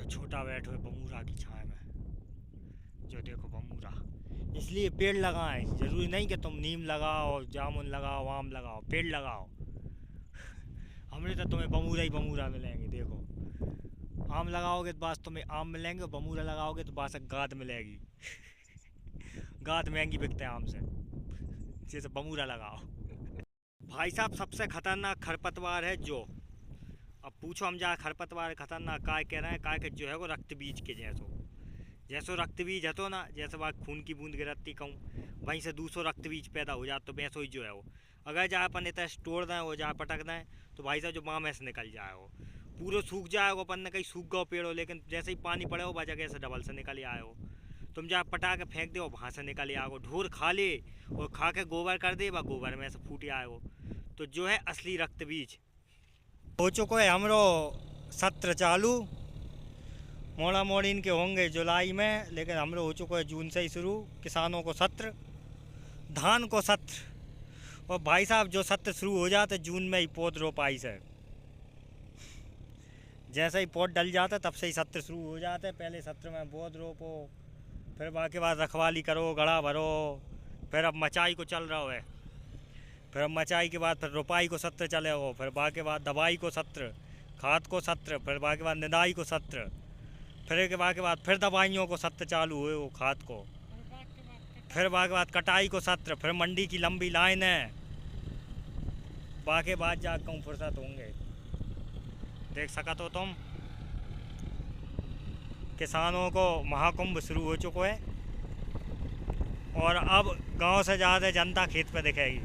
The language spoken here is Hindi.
छोटा बैठो है बमूरा की छाया में। जो देखो बमूरा, इसलिए पेड़ लगाएं। ज़रूरी नहीं कि तुम नीम लगाओ, जामुन लगाओ, आम लगाओ, पेड़ लगाओ। हमने तो तुम्हें बमूरा ही बमूरा मिलेंगे। देखो, आम लगाओगे तो बस तुम्हें आम मिलेंगे, बमूरा लगाओगे तो बस गाद मिलेगी। गाद महंगी बिकते हैं आम से, जैसे बमूरा लगाओ। भाई साहब, सबसे खतरनाक खरपतवार है जो, अब पूछो हम जहाँ खरपतवार खतरनाक काय कह रहे हैं, काय के जो है वो रक्त बीज के जैसो। जैसो रक्त बीज हतो ना, जैसे वहाँ खून की बूंद गिरती कहूँ, वहीं से दूसरो रक्त बीज पैदा हो जाता, तो वैसो ही जो है वो अगर जहाँ अपन इतना तोड़ दें वो जहाँ पटक दें तो भाई साहब जो माँ में से निकल जाए वो पूरा सूख जाए वो। अपन ने कहीं सूख गया पेड़ हो, लेकिन जैसे ही पानी पड़े हो वह जगह से डबल से निकल आए हो। तुम जहाँ पटा के फेंक दो वहाँ से निकल आए हो। ढोर खा ले और खा के गोबर कर दे, वह गोबर में से फूट आए हो। तो जो है असली रक्त बीज। हो चुको है हमरो सत्र चालू। मोड़ा मोड़ी इनके होंगे जुलाई में, लेकिन हमरो हो चुका है जून से ही शुरू। किसानों को सत्र, धान को सत्र। और भाई साहब जो सत्र शुरू हो जाते जून में ही पौध रोपाई से, जैसे ही पौध डल जाता तब से ही सत्र शुरू हो जाते। पहले सत्र में पौध रोपो, फिर बाकी बाद रखवाली करो, गड़ा भरो, फिर अब मचाई को चल रहा है। फिर अब मचाई के बाद फिर रोपाई को सत्र चले हो, फिर बाकी बाद दवाई को सत्र, खाद को सत्र, फिर बाकी बाद निदाई को सत्र, फिर के बाद फिर दवाइयों को सत्र चालू हुए वो खाद को, फिर बाकी बाद कटाई को सत्र, फिर मंडी की लंबी लाइन है। बाकी बाद जा कहूँ फुर्सत होंगे। देख सका तो तुम, किसानों को महाकुंभ शुरू हो चुका है और अब गांव से ज़्यादा जनता खेत पे दिखेगी।